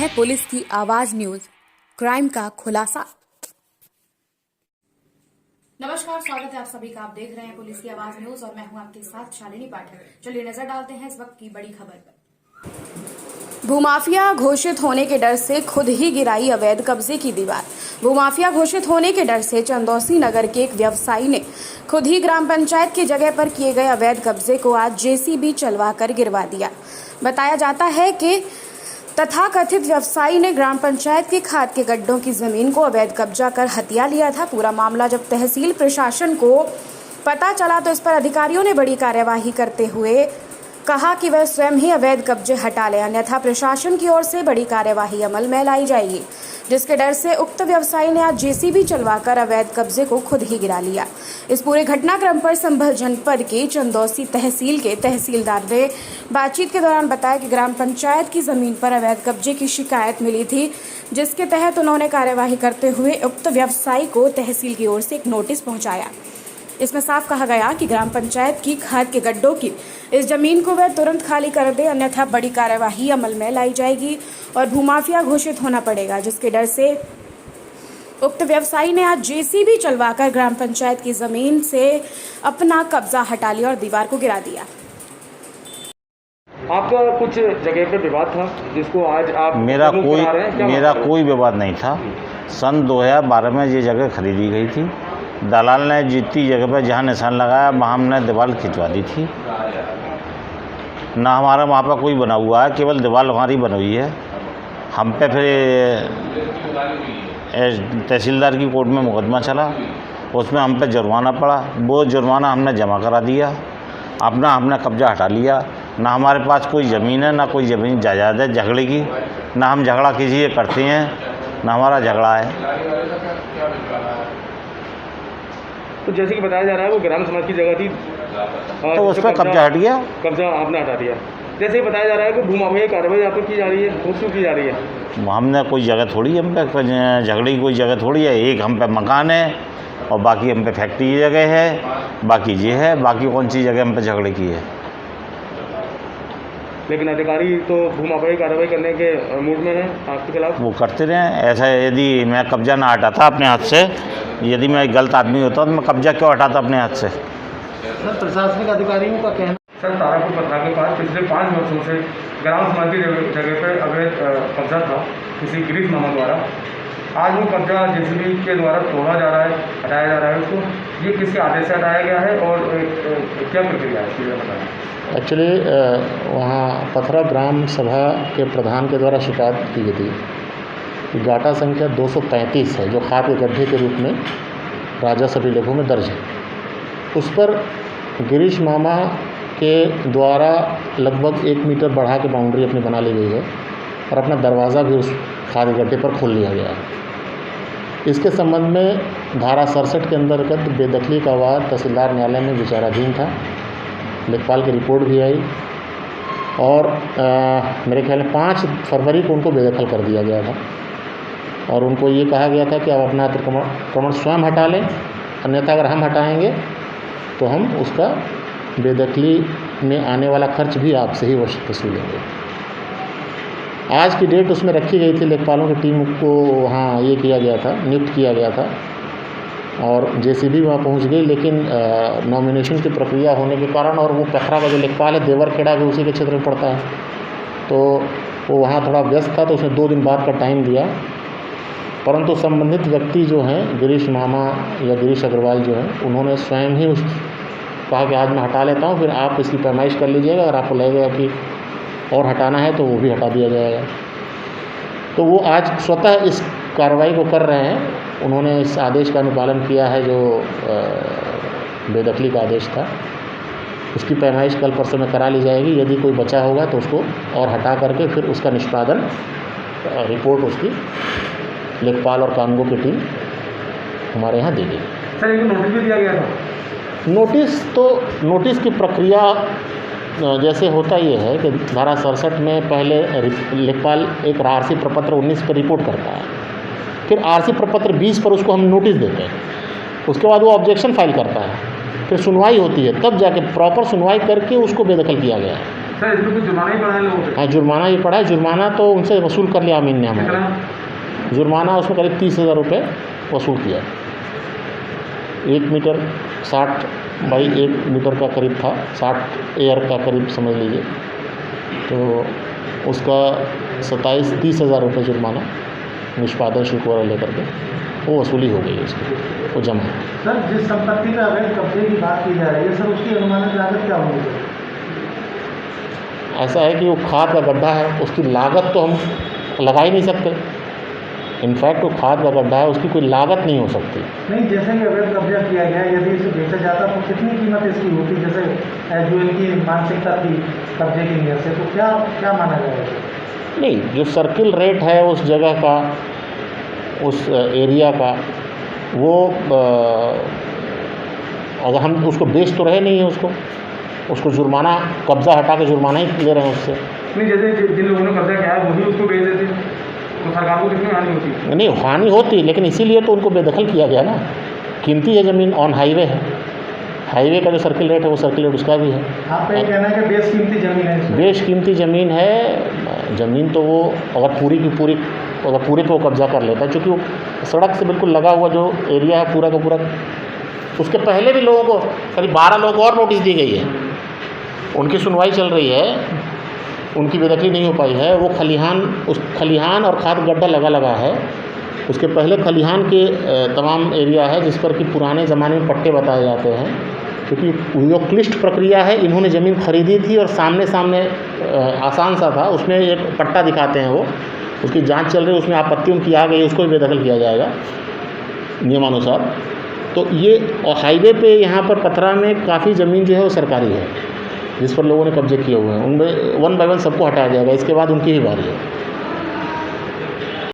है पुलिस की आवाज न्यूज, क्राइम का खुलासा। नमस्कार, स्वागत है आप सभी का। आप देख रहे हैं पुलिस की आवाज न्यूज और मैं हूं आपके साथ शालिनी पाठक। चलिए नजर डालते हैं इस वक्त की बड़ी खबर पर। भूमाफिया घोषित होने के डर से खुद ही गिराई अवैध कब्जे की दीवार। भूमाफिया घोषित होने के डर से चंदौसी नगर के एक व्यवसायी ने खुद ही ग्राम पंचायत की जगह पर किए गए अवैध कब्जे को आज जेसीबी चलवाकर गिरवा दिया। बताया जाता है कि तथाकथित व्यवसायी ने ग्राम पंचायत के खाद के गड्ढों की जमीन को अवैध कब्जा कर हथिया लिया था। पूरा मामला जब तहसील प्रशासन को पता चला तो इस पर अधिकारियों ने बड़ी कार्यवाही करते हुए कहा कि वह स्वयं ही अवैध कब्जे हटा ले, अन्यथा प्रशासन की ओर से बड़ी कार्यवाही अमल में लाई जाएगी। जिसके डर से उक्त व्यवसायी ने आज जेसीबी चलवाकर अवैध कब्जे को खुद ही गिरा लिया। इस पूरे घटनाक्रम पर संभल जनपद के चंदौसी तहसील के तहसीलदार ने बातचीत के दौरान बताया कि ग्राम पंचायत की जमीन पर अवैध कब्जे की शिकायत मिली थी, जिसके तहत उन्होंने कार्यवाही करते हुए उक्त व्यवसायी को तहसील की ओर से एक नोटिस पहुंचाया। इसमें साफ कहा गया कि ग्राम पंचायत की खाद के गड्ढों की इस जमीन को वह तुरंत खाली कर दे, अन्यथा बड़ी कार्यवाही अमल में लाई जाएगी और भूमाफिया घोषित होना पड़ेगा। जिसके डर से उक्त व्यवसायी ने आज जेसीबी चलवाकर ग्राम पंचायत की जमीन से अपना कब्जा हटा लिया और दीवार को गिरा दिया। आपका कुछ जगह पे विवाद था जिसको आज आप मेरा कोई विवाद नहीं था। सन 2012 में ये जगह खरीदी गई थी। दलाल ने जितनी जगह पर जहाँ निशान लगाया वहाँ हमने दीवार खिंचवा दी थी। ना हमारा वहाँ पर कोई बना हुआ है, केवल दीवार हमारी बनी हुई है। हम पे फिर तहसीलदार की कोर्ट में मुकदमा चला, उसमें हम पे जुर्माना पड़ा। वो जुर्माना हमने जमा करा दिया, हमने कब्जा हटा लिया। ना हमारे पास कोई ज़मीन है, ना कोई ज़मीन जायदाद है झगड़े की, ना हम झगड़ा किसी से करते हैं, ना हमारा झगड़ा है। तो जैसे कि बताया जा रहा है वो ग्राम समाज की जगह थी, तो उस पर कब्जा हट गया। कब्जा आपने हटा दिया। जैसे कि बताया जा रहा है कि भूमाफिया कार्रवाई आप पर की जा रही है, क्यों की जा रही है? हमने कोई जगह थोड़ी, हम पे झगड़े की कोई जगह थोड़ी है। एक हम पे मकान है और बाकी हम पे फैक्ट्री की जगह है, बाकी ये है। बाकी कौन सी जगह हम पे झगड़े की है? लेकिन अधिकारी तो भूमाफिया कार्रवाई करने के मूड में है आपके खिलाफ। वो करते रहे। ऐसा यदि मैं कब्जा ना हटाता अपने हाथ से, यदि मैं गलत आदमी होता तो मैं कब्जा क्यों हटाता अपने हाथ से? सर, प्रशासनिक अधिकारियों का कहना सर तारापुर पत्थर के पास पिछले 5 वर्षों से ग्राम समाज की जगह पर अवैध कब्जा था किसी गिरीश मामा द्वारा। आज वो कब्जा जेसीबी के द्वारा तोड़ा जा रहा है, हटाया जा रहा है उसको। ये किसके आदेश से हटाया गया है और क्या प्रक्रिया है इसकी बताएं। एक्चुअली वहाँ पथरा ग्राम सभा के प्रधान के द्वारा शिकायत की गई थी कि गाटा संख्या 235 है, जो खाद के गड्ढे के रूप में राजस्व अभिलेखों में दर्ज है। उस पर गिरीश मामा के द्वारा लगभग 1 मीटर बढ़ा के बाउंड्री अपनी बना ली गई है और अपना दरवाज़ा भी उस खाद के गड्ढे पर खोल लिया गया है। इसके संबंध में धारा 67 के अंतर्गत बेदखली का वाद तहसीलदार न्यायालय में विचाराधीन था। लेखपाल की रिपोर्ट भी आई और मेरे ख्याल में 5 फरवरी को उनको बेदखल कर दिया गया था और उनको ये कहा गया था कि आप अपना अतिक्रमण स्वयं हटा लें, अन्यथा अगर हम हटाएंगे तो हम उसका बेदखली में आने वाला खर्च भी आपसे ही वसूलेंगे। आज की डेट उसमें रखी गई थी। लेखपालों की टीम को वहाँ ये किया गया था, नियुक्त किया गया था और जेसीबी वहाँ पहुँच गई। लेकिन नॉमिनेशन की प्रक्रिया होने के कारण और वो पथरा का जो लेखपाल है देवरखेड़ा भी उसी के क्षेत्र में पड़ता है, तो वो वहाँ थोड़ा व्यस्त था, तो उसने 2 दिन बाद का टाइम दिया। परंतु संबंधित व्यक्ति जो हैं गिरीश मामा या गिरीश अग्रवाल जो हैं, उन्होंने स्वयं ही कहा कि आज मैं हटा लेता हूँ, फिर आप इसकी पैमाइश कर लीजिएगा। अगर आपको लगेगा कि और हटाना है तो वो भी हटा दिया जाएगा। तो वो आज स्वतः इस कार्रवाई को कर रहे हैं। उन्होंने इस आदेश का अनुपालन किया है जो बेदखली का आदेश था। उसकी पैमाइश कल परसों में करा ली जाएगी। यदि कोई बचा होगा तो उसको और हटा करके फिर उसका निष्पादन रिपोर्ट उसकी लेखपाल और कानूनगो की टीम हमारे यहाँ देगी। सर, एक नोटिस भी दिया गया था। नोटिस की प्रक्रिया जैसे होता ये है कि धारा 67 में पहले लेखपाल एक आरसी प्रपत्र 19 पर रिपोर्ट करता है, फिर आरसी प्रपत्र 20 पर उसको हम नोटिस देते हैं। उसके बाद वो ऑब्जेक्शन फाइल करता है, फिर सुनवाई होती है, तब जाके प्रॉपर सुनवाई करके उसको बेदखल किया गया है। सर इसमें कुछ जुर्माना ही पड़ा है लोगों पे? हाँ, जुर्माना ही पड़ा है। जुर्माना तो उनसे वसूल कर लिया अमीन ने हमारा। कितना? जुर्माना उसमें करीब 30,000 रुपये वसूल किया। 1 मीटर 60 बाई 1 मीटर का करीब था, 60 एयर का करीब समझ लीजिए। तो उसका 27-30,000 रुपये जुर्माना निष्पादन शुल्क वगैरह लेकर के वो वसूली हो गई उसकी, वो जमा है। सर जिस संपत्ति पे अवैध कब्जे की बात की जा रही है सर, उसकी अनुमानित लागत क्या होगी? ऐसा है कि वो खाद का गड्ढा है, उसकी लागत तो हम लगा ही नहीं सकते। इनफैक्ट वो खाद का गड्ढा है, उसकी कोई लागत नहीं हो सकती। नहीं, जैसे कि अवैध कब्जा किया गया, यदि इसे बेचा जाता तो कितनी कीमत इसकी होती? जैसे जो इनकी मानसिकता थी कब्जे की नीयत से, तो क्या माना जाएगा? नहीं, जो सर्किल रेट है उस जगह का, उस एरिया का, वो अगर हम उसको बेच तो रहे नहीं हैं, उसको जुर्माना, कब्ज़ा हटा के जुर्माना ही ले रहे हैं उससे। नहीं, जैसे जिन लोगों ने कब्जा किया है वही उसको बेच देते तो सरकार को कितनी हानि होती? नहीं, हानि होती, लेकिन इसीलिए तो उनको बेदखल किया गया ना। कीमती है ज़मीन, ऑन हाईवे है, हाईवे का जो सर्किल रेट है वो सर्किल रेट उसका भी है। आपका ये कहना है कि बेशकीमती ज़मीन है इसमें? बेशकीमती ज़मीन है। ज़मीन तो वो अगर पूरी की पूरी, अगर पूरे पे वो कब्जा कर लेता है, क्योंकि वो सड़क से बिल्कुल लगा हुआ जो एरिया है पूरा का पूरा। उसके पहले भी लोगों को, करीब 12 लोगों को और नोटिस दी गई है, उनकी सुनवाई चल रही है, उनकी बेदखली नहीं हो पाई है। वो खलिहान, उस खलिहान और खाद गड्ढा लगा है। उसके पहले खलिहान के तमाम एरिया है जिस पर कि पुराने ज़माने में पट्टे बताए जाते हैं, क्योंकि जो क्लिष्ट प्रक्रिया है, इन्होंने ज़मीन खरीदी थी और सामने आसान सा था, उसमें एक पट्टा दिखाते हैं, वो उसकी जांच चल रही है, उसमें आपत्ति उनकी आ गई, उसको भी बेदखल किया जाएगा नियमानुसार। तो ये हाईवे पे यहाँ पर पथरा में काफ़ी ज़मीन जो है वो सरकारी है, जिस पर लोगों ने कब्जे किए हुए हैं। उनमें 1 बाय 1 सबको हटाया जाएगा, इसके बाद उनकी ही बारी है।